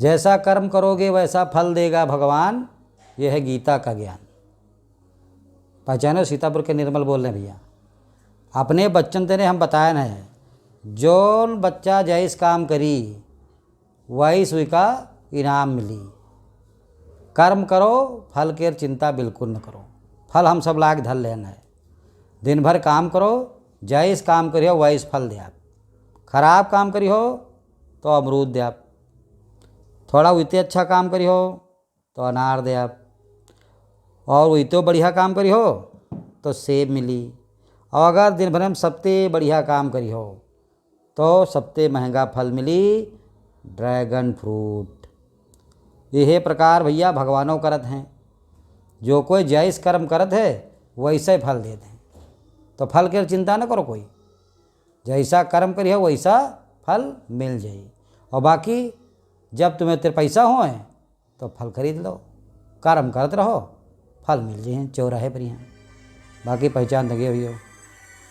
जैसा कर्म करोगे वैसा फल देगा भगवान, यह है गीता का ज्ञान। पहचानो, सीतापुर के निर्मल बोल रहे हैं भैया। अपने बच्चन तेने हम बताया न है, जो बच्चा जैस काम करी वही सुई का इनाम मिली। कर्म करो, फल के चिंता बिल्कुल न करो। फल हम सब लाग धर लेना है। दिन भर काम करो, जैस काम करियो वैस फल दे आप। खराब काम करी हो तो अमरूद दे आप, थोड़ा उइते अच्छा काम करी हो तो अनार दे आप, और उइतो बढ़िया काम करी हो तो सेब मिली। और अगर दिन भर में सबसे बढ़िया काम करी हो तो सबसे महंगा फल मिली, ड्रैगन फ्रूट। यह प्रकार भैया भगवानों करत हैं। जो कोई जैस कर्म करत है वैसे फल देते हैं। तो फल की चिंता न करो कोई, जैसा कर्म करी हो वैसा फल मिल जाए। और बाकी जब तुम्हें तेरे पैसा हो तो फल खरीद लो, कर्म करते रहो, फल मिल जाए चौराहे पर यहाँ। बाकी पहचान लगे हुई हो।